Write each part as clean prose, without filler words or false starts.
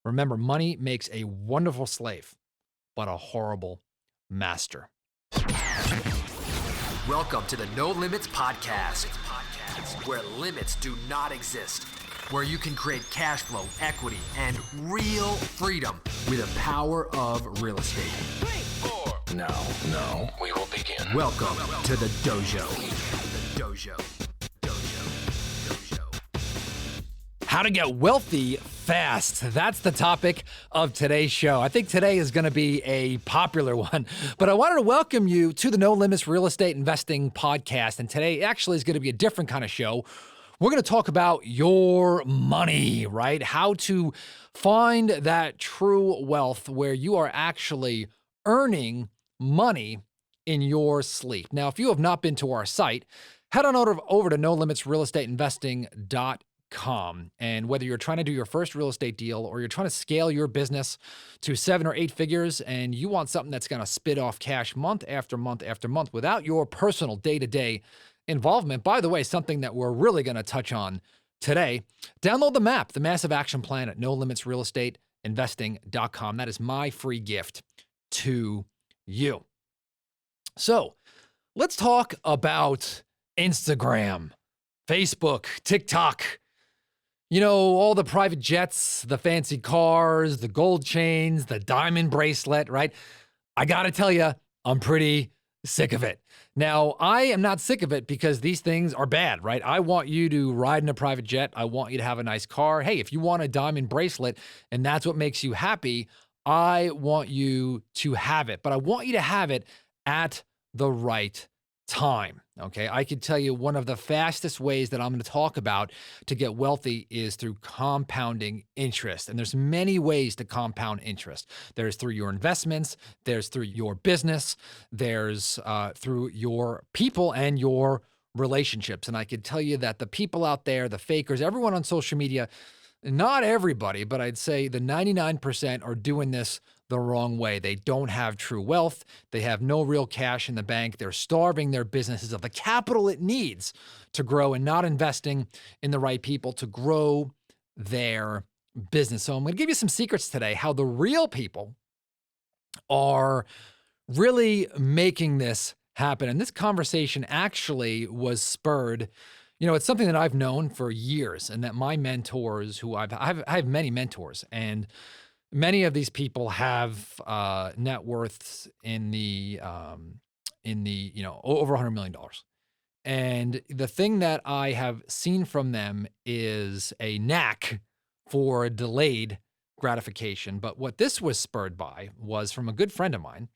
Remember, money makes a wonderful slave, but a horrible master. Welcome to the No Limits Podcast, where limits do not exist, where you can create cash flow, equity, and real freedom with the power of real estate. 3, 4. Now, we will begin. Welcome to the dojo. The dojo. How to get wealthy fast. That's the topic of today's show. I think today is going to be a popular one, but I wanted to welcome you to the No Limits Real Estate Investing Podcast. And today actually is going to be a different kind of show. We're going to talk about your money, right? How to find that true wealth where you are actually earning money in your sleep. Now, if you have not been to our site, head on over to nolimitsrealestateinvesting.com. And whether you're trying to do your first real estate deal or you're trying to scale your business to 7 or 8 figures and you want something that's going to spit off cash month after month after month without your personal day-to-day involvement, by the way, something that we're really going to touch on today, download the map, the Massive Action Plan at nolimitsrealestateinvesting.com. That is my free gift to you. So let's talk about Instagram, Facebook, TikTok. You know, all the private jets, the fancy cars, the gold chains, the diamond bracelet, right? I got to tell you, I'm pretty sick of it. Now, I am not sick of it because these things are bad, right? I want you to ride in a private jet. I want you to have a nice car. Hey, if you want a diamond bracelet and that's what makes you happy, I want you to have it. But I want you to have it at the right time. Okay. I can tell you one of the fastest ways that I'm going to talk about to get wealthy is through compounding interest. And there's many ways to compound interest. There's through your investments, there's through your business, there's through your people and your relationships. And I can tell you that the people out there, the fakers, everyone on social media, not everybody, but I'd say the 99% are doing this the wrong way. They don't have true wealth. They have no real cash in the bank. They're starving their businesses of the capital it needs to grow and not investing in the right people to grow their business. So I'm going to give you some secrets today, how the real people are really making this happen. And this conversation actually was spurred. You know, it's something that I've known for years, and that my mentors, who I have many mentors, and many of these people have net worths in the over $100 million. And the thing that I have seen from them is a knack for delayed gratification. But what this was spurred by was from a good friend of mine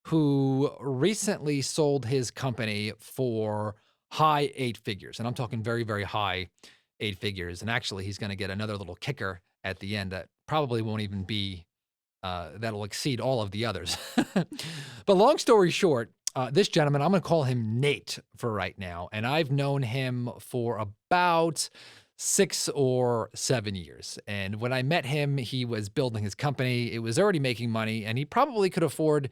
who recently sold his company for high 8 figures. And I'm talking very, very high 8 figures. And actually, he's going to get another little kicker at the end that probably won't even be, that'll exceed all of the others. But long story short, this gentleman, I'm going to call him Nate for right now. And I've known him for about 6 or 7 years. And when I met him, he was building his company. It was already making money, and he probably could afford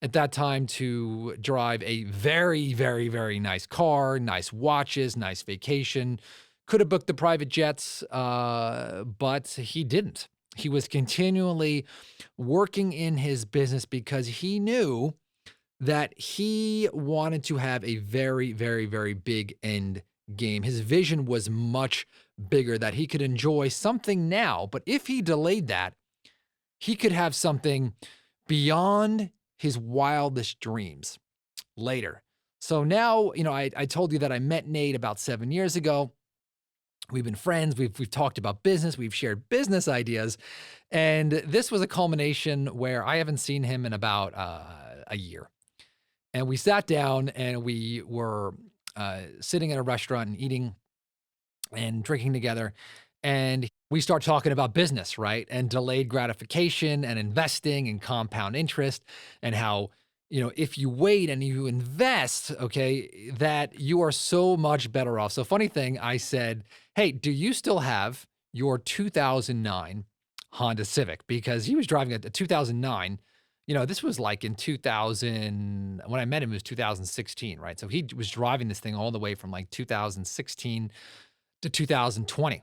at that time to drive a very, very, very nice car, nice watches, nice vacation. Could have booked the private jets, but he didn't. He was continually working in his business because he knew that he wanted to have a very, very, very big end game. His vision was much bigger, that he could enjoy something now, but if he delayed that, he could have something beyond his wildest dreams later. So now, you know, I told you that I met Nate about 7 years ago. We've been friends. We've talked about business. We've shared business ideas. And this was a culmination where I haven't seen him in about a year. And we sat down and we were sitting at a restaurant and eating and drinking together. And we start talking about business, right? And delayed gratification and investing and compound interest, and how, you know, if you wait and you invest, okay, that you are so much better off. So funny thing, I said, hey, do you still have your 2009 Honda Civic? Because he was driving a 2009. You know, this was like in 2000, when I met him, it was 2016, right? So he was driving this thing all the way from like 2016 to 2020.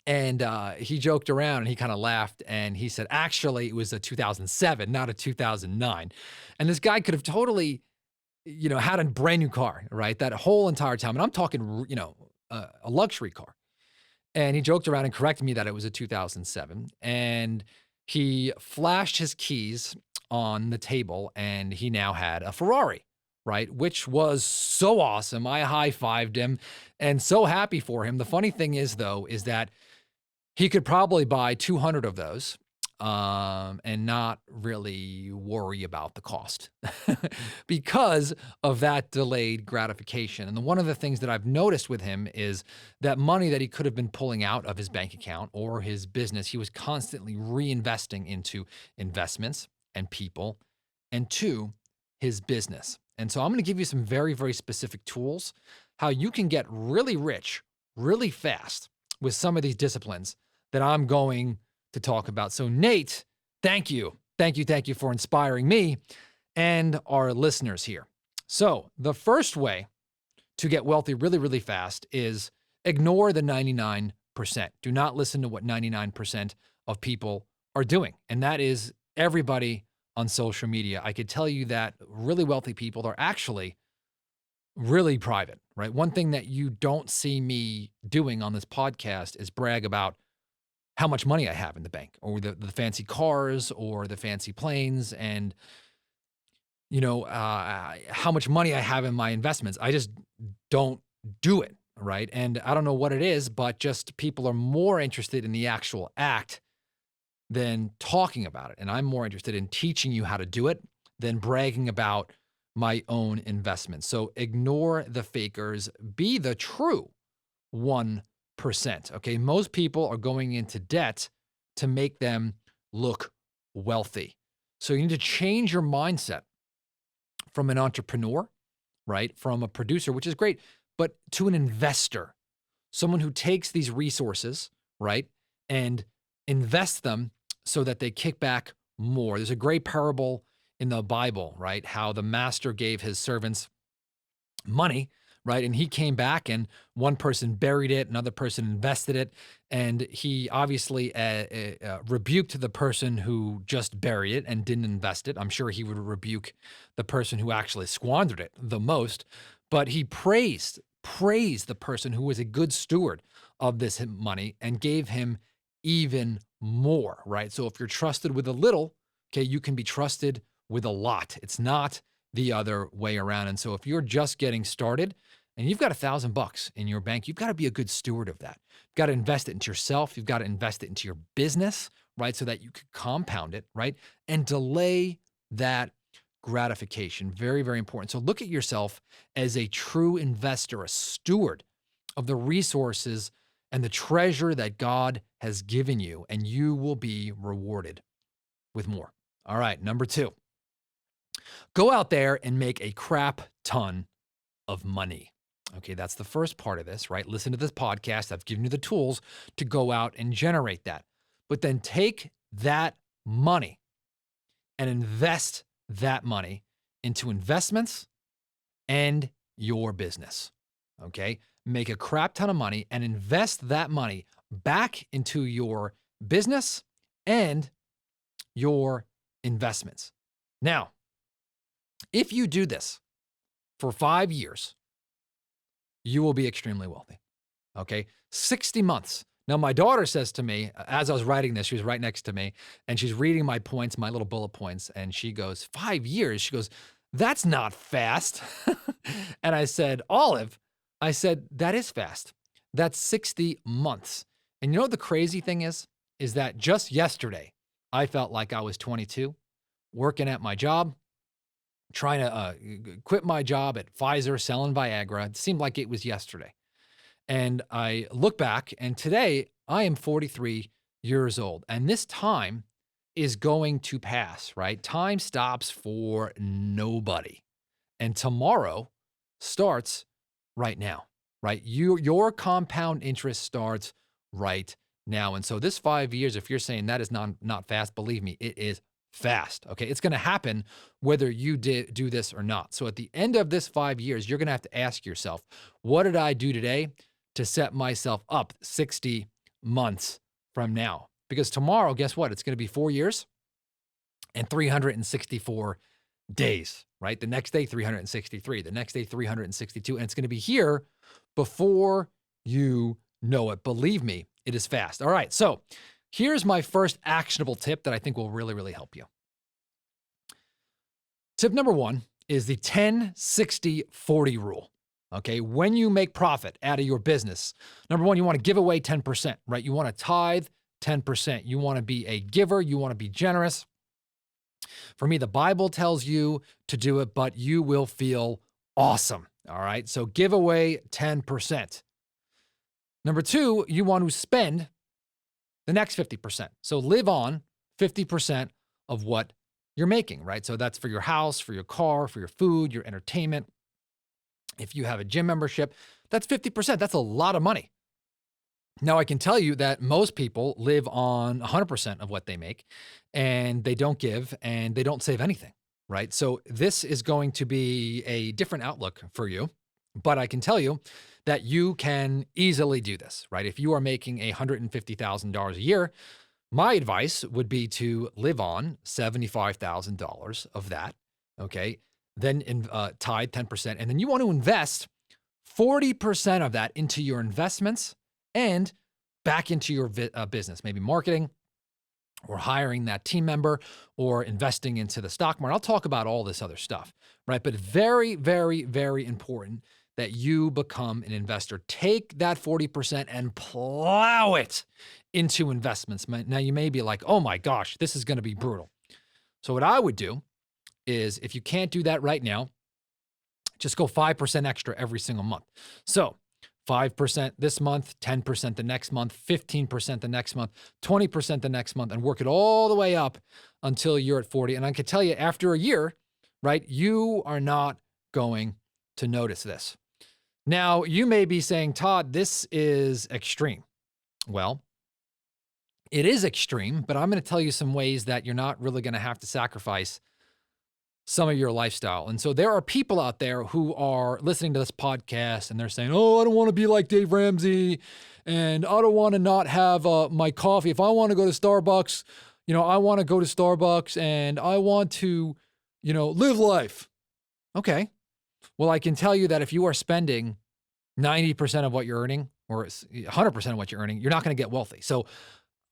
And he joked around and he kind of laughed and he said, actually, it was a 2007, not a 2009. And this guy could have totally, had a brand new car, right? That whole entire time. And I'm talking, a luxury car. And he joked around and corrected me that it was a 2007. And he flashed his keys on the table and he now had a Ferrari, right? Which was so awesome. I high fived him and so happy for him. The funny thing is, though, is that he could probably buy 200 of those and not really worry about the cost because of that delayed gratification. And one of the things that I've noticed with him is that money that he could have been pulling out of his bank account or his business, he was constantly reinvesting into investments and people, and two, his business. And so I'm going to give you some very, very specific tools how you can get really rich really fast with some of these disciplines that I'm going to talk about. So Nate, thank you. Thank you for inspiring me and our listeners here. So the first way to get wealthy really, really fast is ignore the 99%. Do not listen to what 99% of people are doing. And that is everybody on social media. I could tell you that really wealthy people are actually really private, right? One thing that you don't see me doing on this podcast is brag about how much money I have in the bank or the fancy cars or the fancy planes and, how much money I have in my investments. I just don't do it, right? And I don't know what it is, but just people are more interested in the actual act than talking about it. And I'm more interested in teaching you how to do it than bragging about my own investments. So ignore the fakers, be the true 1%. Okay. Most people are going into debt to make them look wealthy. So you need to change your mindset from an entrepreneur, right? From a producer, which is great, but to an investor, someone who takes these resources, right, and invests them so that they kick back more. There's a great parable in the Bible, right? How the master gave his servants money, right? And he came back and one person buried it, another person invested it. And he obviously rebuked the person who just buried it and didn't invest it. I'm sure he would rebuke the person who actually squandered it the most, but he praised the person who was a good steward of this money and gave him even more, right? So if you're trusted with a little, okay, you can be trusted with a lot. It's not the other way around. And so if you're just getting started and you've got $1,000 in your bank, you've got to be a good steward of that. You've got to invest it into yourself. You've got to invest it into your business, right? So that you could compound it, right? And delay that gratification. Very, very important. So look at yourself as a true investor, a steward of the resources and the treasure that God has given you, and you will be rewarded with more. All right, number 2. Go out there and make a crap ton of money. Okay, that's the first part of this, right? Listen to this podcast. I've given you the tools to go out and generate that. But then take that money and invest that money into investments and your business. Okay, make a crap ton of money and invest that money back into your business and your investments. Now, if you do this for 5 years, you will be extremely wealthy. Okay, 60 months. Now, my daughter says to me, as I was writing this, she was right next to me, and she's reading my points, my little bullet points, and she goes, 5 years? She goes, that's not fast. And I said, Olive, I said, that is fast. That's 60 months. And you know what the crazy thing is that just yesterday, I felt like I was 22, working at my job, trying to quit my job at Pfizer, selling Viagra. It seemed like it was yesterday. And I look back, and today I am 43 years old. And this time is going to pass, right? Time stops for nobody. And tomorrow starts right now, right? Your compound interest starts right now. And so this 5 years, if you're saying that is not fast, believe me, it is fast. Okay. It's going to happen whether you do this or not. So at the end of this 5 years, you're going to have to ask yourself, what did I do today to set myself up 60 months from now. Because tomorrow, guess what? It's going to be 4 years and 364 days, right? The next day, 363. The next day, 362. And it's going to be here before you know it. Believe me, it is fast. All right. So here's my first actionable tip that I think will really, really help you. Tip number one is the 10-60-40 rule. Okay. When you make profit out of your business, number one, you want to give away 10%, right? You want to tithe 10%. You want to be a giver. You want to be generous. For me, the Bible tells you to do it, but you will feel awesome. All right. So give away 10%. Number two, you want to spend the next 50%. So live on 50% of what you're making, right? So that's for your house, for your car, for your food, your entertainment. If you have a gym membership, that's 50%. That's a lot of money. Now, I can tell you that most people live on 100% of what they make, and they don't give and they don't save anything, right? So this is going to be a different outlook for you, but I can tell you that you can easily do this, right? If you are making $150,000 a year, my advice would be to live on $75,000 of that, okay? Then tithe 10%, and then you want to invest 40% of that into your investments and back into your business, maybe marketing or hiring that team member or investing into the stock market. I'll talk about all this other stuff, right? But very, very, very important that you become an investor. Take that 40% and plow it into investments. Now, you may be like, oh my gosh, this is going to be brutal. So what I would do is, if you can't do that right now, just go 5% extra every single month. So 5% this month, 10% the next month, 15% the next month, 20% the next month, and work it all the way up until you're at 40. And I can tell you, after a year, right, you are not going to notice this. Now, you may be saying, Todd, this is extreme. Well, it is extreme, but I'm going to tell you some ways that you're not really going to have to sacrifice some of your lifestyle. And so there are people out there who are listening to this podcast and they're saying, oh, I don't want to be like Dave Ramsey, and I don't want to not have my coffee. If I want to go to Starbucks, I want to go to Starbucks and I want to, live life. Okay. Well, I can tell you that if you are spending 90% of what you're earning or 100% of what you're earning, you're not going to get wealthy. So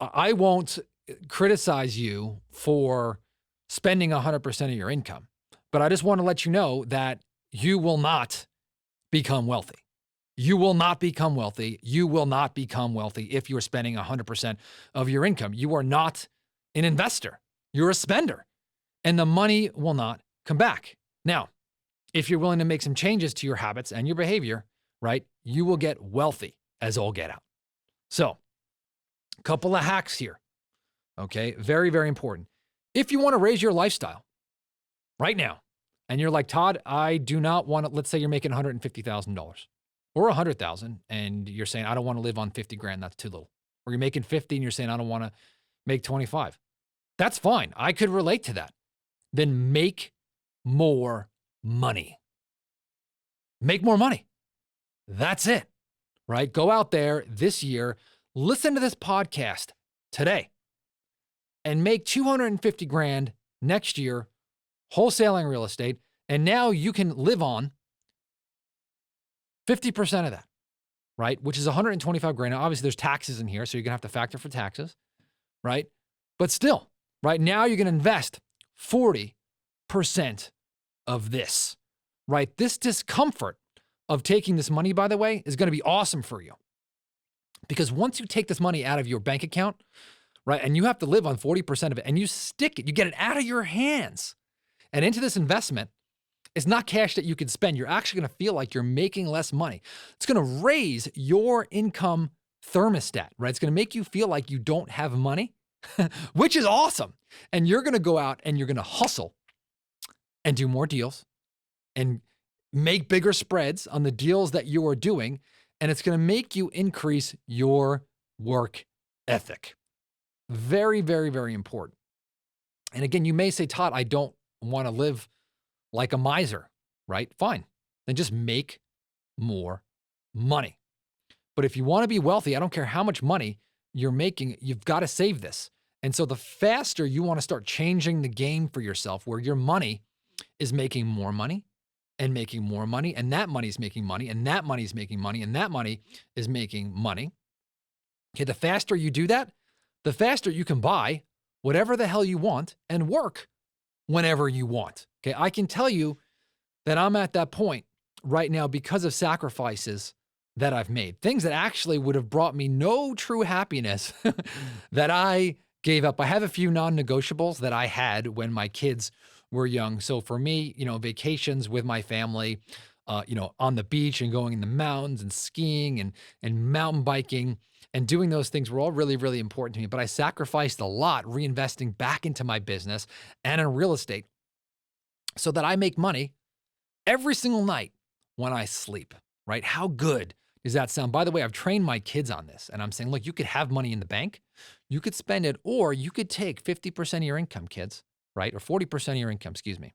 I won't criticize you for spending 100% of your income. But I just want to let you know that you will not become wealthy. You will not become wealthy. You will not become wealthy if you're spending 100% of your income. You are not an investor. You're a spender. And the money will not come back. Now, if you're willing to make some changes to your habits and your behavior, right, you will get wealthy as all get out. So, a couple of hacks here. Okay, very, very important. If you want to raise your lifestyle right now, and you're like, Todd, I do not want to, let's say you're making $150,000 or $100,000, and you're saying, I don't want to live on 50 grand. That's too little. Or you're making 50 and you're saying, I don't want to make 25. That's fine. I could relate to that. Then make more money. Make more money. That's it, right? Go out there this year, listen to this podcast today, and make 250 grand next year wholesaling real estate. And now you can live on 50% of that, right? Which is 125 grand. Now, obviously there's taxes in here, so you're going to have to factor for taxes, right? But still, right now you're going to invest 40% of this, right? This discomfort of taking this money, by the way, is going to be awesome for you. Because once you take this money out of your bank account, right, and you have to live on 40% of it, and you stick it, you get it out of your hands and into this investment, it's not cash that you can spend. You're actually going to feel like you're making less money. It's going to raise your income thermostat, right? It's going to make you feel like you don't have money, which is awesome. And you're going to go out and you're going to hustle and do more deals and make bigger spreads on the deals that you are doing. And it's going to make you increase your work ethic. Very, very, very important. And again, you may say, Todd, I don't want to live like a miser, right? Fine. Then just make more money. But if you want to be wealthy, I don't care how much money you've got to save this. And so the faster you want to start changing the game for yourself, where your money is making more money and making more money, and that money is making money, and that money is making money, and that money is making money. Okay, the faster you do that, the faster you can buy whatever the hell you want and work whenever you want. Okay, I can tell you that I'm at that point right now because of sacrifices that I've made, things that actually would have brought me no true happiness that I gave up. I have a few non-negotiables that I had when my kids were young. So for me, vacations with my family, on the beach and going in the mountains and skiing and mountain biking and doing those things were all really, really important to me. But I sacrificed a lot reinvesting back into my business and in real estate so that I make money every single night when I sleep, right? How good does that sound? By the way, I've trained my kids on this and I'm saying, look, you could have money in the bank, you could spend it, or you could take 50% of your income, kids, right? Or 40% of your income, excuse me,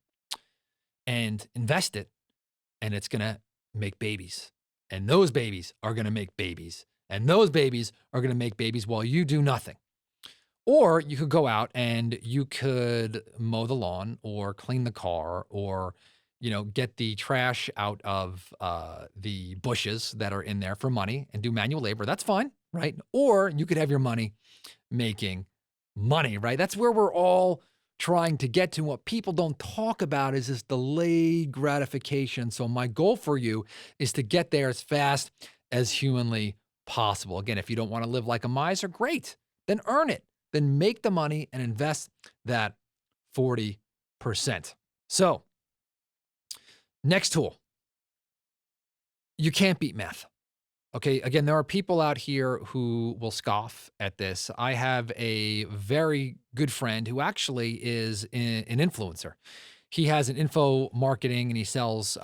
and invest it, and it's going to make babies. And those babies are going to make babies. And those babies are going to make babies while you do nothing. Or you could go out and you could mow the lawn or clean the car or, get the trash out of the bushes that are in there for money and do manual labor. That's fine, right? Or you could have your money making money, right? That's where we're all trying to get to. What people don't talk about is this delayed gratification. So my goal for you is to get there as fast as humanly possible. Again, if you don't want to live like a miser, great, then earn it. Then make the money and invest that 40%. So, next tool. You can't beat math. Okay, again, there are people out here who will scoff at this. I have a very good friend who actually is an influencer. He has an info marketing and he sells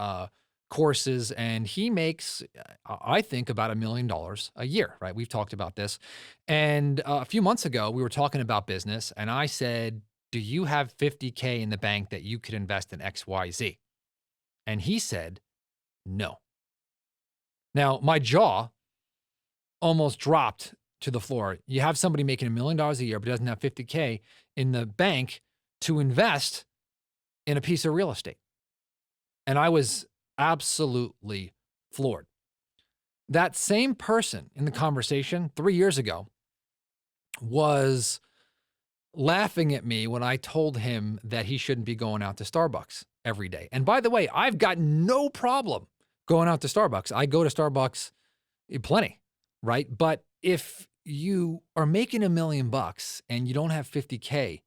courses, and he makes, I think, about $1 million a year, right? We've talked about this. And a few months ago, we were talking about business, and I said, do you have 50K in the bank that you could invest in XYZ? And he said, no. Now, my jaw almost dropped to the floor. You have somebody making $1 million a year, but doesn't have 50K in the bank to invest in a piece of real estate. And I was absolutely floored. That same person in the conversation 3 years ago was laughing at me when I told him that he shouldn't be going out to Starbucks every day. And by the way, I've got no problem going out to Starbucks. I go to Starbucks plenty, right? But if you are making $1 million and you don't have 50K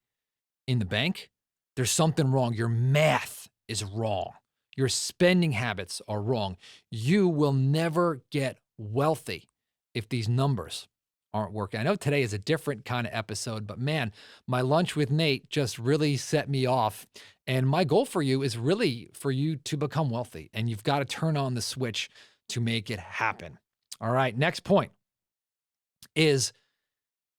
in the bank, there's something wrong. Your math is wrong. Your spending habits are wrong. You will never get wealthy if these numbers aren't working. I know today is a different kind of episode, but man, my lunch with Nate just really set me off. And my goal for you is really for you to become wealthy, and you've got to turn on the switch to make it happen. All right, next point is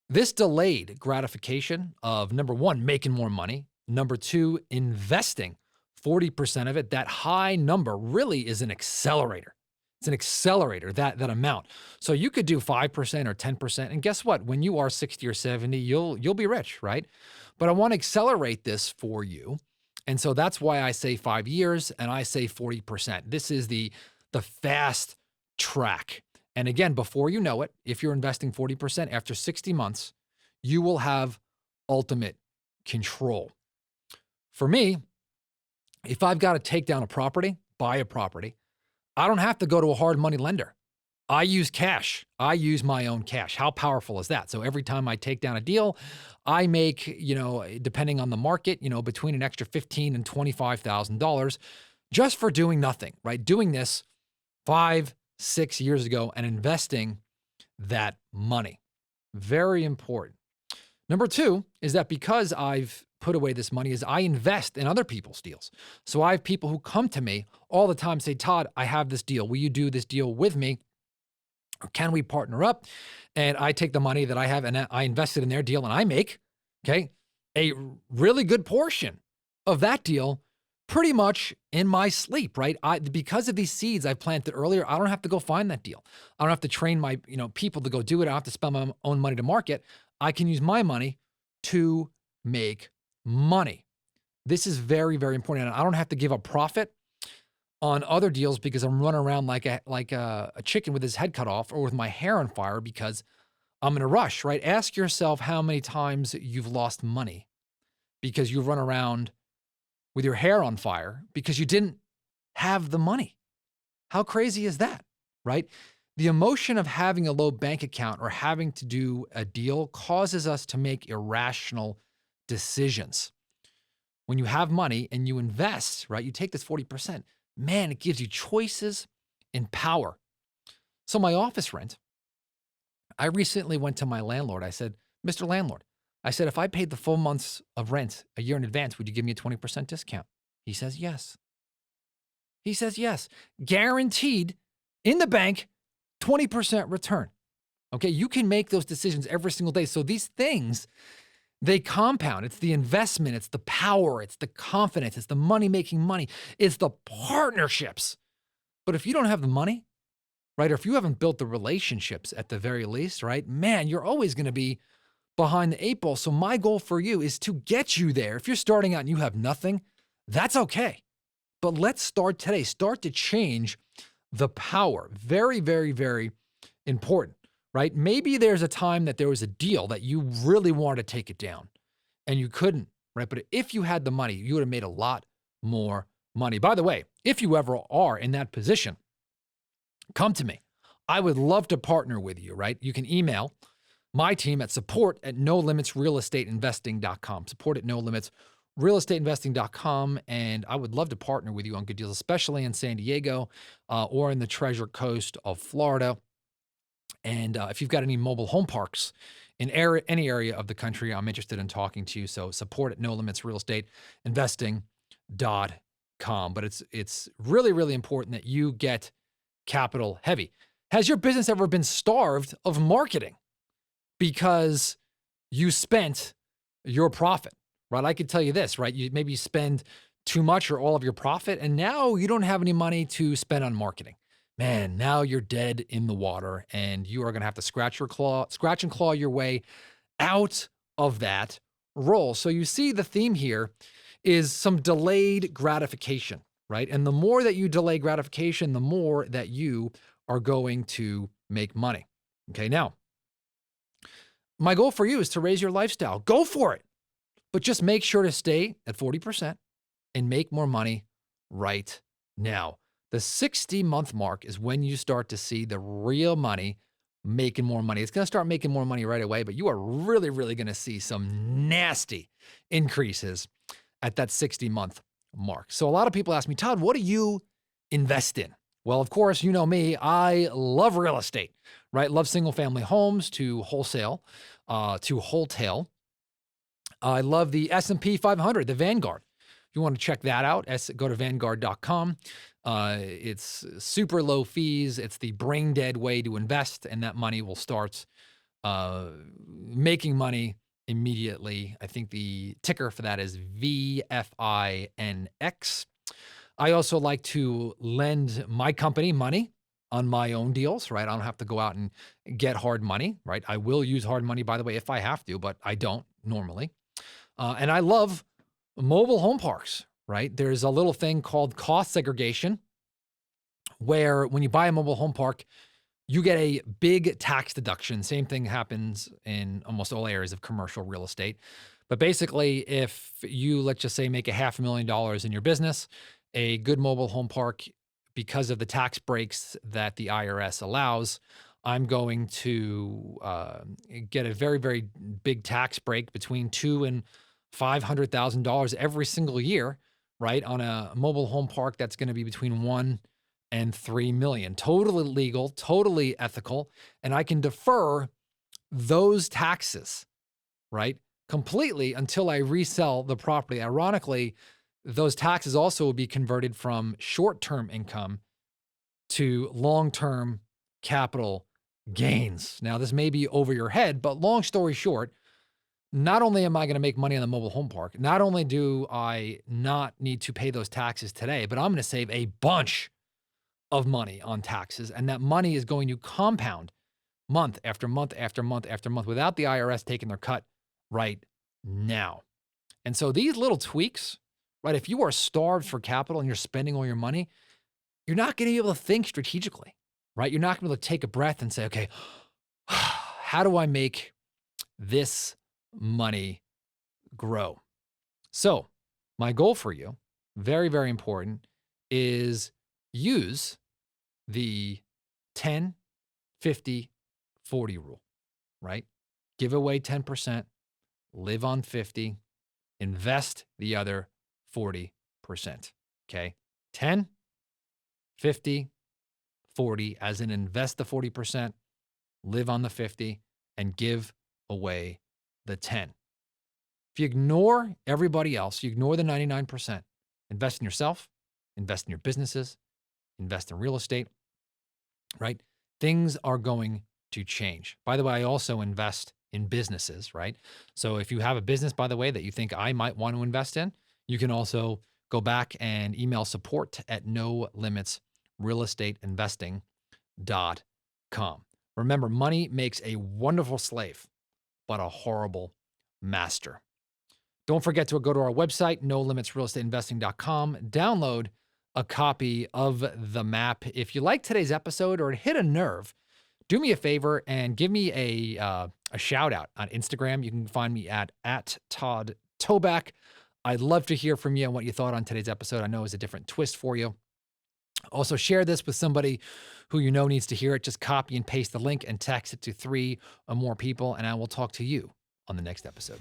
this delayed gratification of, number one, making more money. Number two, investing 40% of it. That high number really is an accelerator. It's an accelerator, that amount. So you could do 5% or 10%. And guess what? When you are 60 or 70, you'll be rich, right? But I want to accelerate this for you. And so that's why I say 5 years and I say 40%. This is the fast track. And again, before you know it, if you're investing 40% after 60 months, you will have ultimate control. For me, if I've got to take down a property, buy a property, I don't have to go to a hard money lender. I use cash. I use my own cash. How powerful is that? So every time I take down a deal, I make, depending on the market, between an extra $15,000 and $25,000 just for doing nothing, right? Doing this 5, 6 years ago and investing that money. Very important. Number two is that because I've put away this money is I invest in other people's deals. So I have people who come to me all the time, say, Todd, I have this deal. Will you do this deal with me? Or can we partner up? And I take the money that I have and I invest it in their deal, and I make, a really good portion of that deal pretty much in my sleep, right? Because of these seeds I planted earlier, I don't have to go find that deal. I don't have to train my, people to go do it. I don't have to spend my own money to market. I can use my money to make money. This is very, very important. And I don't have to give up profit on other deals because I'm running around like a chicken with his head cut off or with my hair on fire because I'm in a rush, right? Ask yourself how many times you've lost money because you run around with your hair on fire because you didn't have the money. How crazy is that, right? The emotion of having a low bank account or having to do a deal causes us to make irrational decisions. When you have money and you invest, right, you take this 40%, man, it gives you choices and power. So my office rent, I recently went to my landlord. I said, Mr. Landlord, I said, if I paid the full months of rent a year in advance, would you give me a 20% discount? He says, yes. He says, yes. Guaranteed in the bank, 20% return. Okay, you can make those decisions every single day. So these things, they compound. It's the investment, it's the power, it's the confidence, it's the money making money, it's the partnerships. But if you don't have the money, right, or if you haven't built the relationships at the very least, right, man, you're always going to be behind the eight ball. So my goal for you is to get you there. If you're starting out and you have nothing, that's okay. But let's start today. Start to change the power. Very, very, very important, right? Maybe there's a time that there was a deal that you really wanted to take it down and you couldn't, right? But if you had the money, you would have made a lot more money. By the way, if you ever are in that position, come to me. I would love to partner with you, right? You can email my team at support@nolimitsrealestateinvesting.com, support@nolimitsrealestateinvesting.com. And I would love to partner with you on good deals, especially in San Diego or in the Treasure Coast of Florida. And if you've got any mobile home parks in any area of the country, I'm interested in talking to you. So support@nolimitsrealestateinvesting.com. But it's really, really important that you get capital heavy. Has your business ever been starved of marketing because you spent your profit, right? I could tell you this, right? Maybe you spend too much or all of your profit, and now you don't have any money to spend on marketing. Man, now you're dead in the water, and you are going to have to scratch and claw your way out of that role. So you see the theme here is some delayed gratification, right? And the more that you delay gratification, the more that you are going to make money. Okay, now, my goal for you is to raise your lifestyle. Go for it. But just make sure to stay at 40% and make more money right now. The 60-month mark is when you start to see the real money making more money. It's going to start making more money right away, but you are really, really going to see some nasty increases at that 60-month mark. So a lot of people ask me, Todd, what do you invest in? Well, of course, you know me, I love real estate, right? Love single family homes to wholesale, to wholetail. I love the S&P 500, the Vanguard. If you want to check that out, go to vanguard.com. It's super low fees. It's the brain dead way to invest, and that money will start making money immediately. I think the ticker for that is VFINX. I also like to lend my company money on my own deals, right? I don't have to go out and get hard money, right? I will use hard money, by the way, if I have to, but I don't normally. And I love mobile home parks, right? There's a little thing called cost segregation where when you buy a mobile home park, you get a big tax deduction. Same thing happens in almost all areas of commercial real estate. But basically, if you, let's just say, make $500,000 in your business, a good mobile home park, because of the tax breaks that the IRS allows, I'm going to get a very, very big tax break between $200,000 and $500,000 every single year, right? On a mobile home park, that's going to be between $1 and $3 million. Totally legal, totally ethical, and I can defer those taxes, right, completely until I resell the property. Ironically, those taxes also will be converted from short-term income to long-term capital gains. Now, this may be over your head, but long story short, not only am I going to make money on the mobile home park, not only do I not need to pay those taxes today, but I'm going to save a bunch of money on taxes. And that money is going to compound month after month after month after month without the IRS taking their cut right now. And so these little tweaks, right? If you are starved for capital and you're spending all your money, you're not going to be able to think strategically, right? You're not going to be able to take a breath and say, okay, how do I make this money grow? So, my goal for you, very, very important, is use the 10, 50, 40 rule, right? Give away 10%, live on 50, invest the other 40%. Okay. 10, 50, 40, as in invest the 40%, live on the 50, and give away the 10. If you ignore everybody else, you ignore the 99%, invest in yourself, invest in your businesses, invest in real estate, right? Things are going to change. By the way, I also invest in businesses, right? So if you have a business, by the way, that you think I might want to invest in, you can also go back and email support at nolimitsrealestateinvesting.com. Remember, money makes a wonderful slave, but a horrible master. Don't forget to go to our website, nolimitsrealestateinvesting.com, download a copy of the map. If you like today's episode or it hit a nerve, do me a favor and give me a shout out on Instagram. You can find me at Todd Toback. I'd love to hear from you on what you thought on today's episode. I know it's a different twist for you. Also, share this with somebody who you know needs to hear it. Just copy and paste the link and text it to 3 or more people, and I will talk to you on the next episode.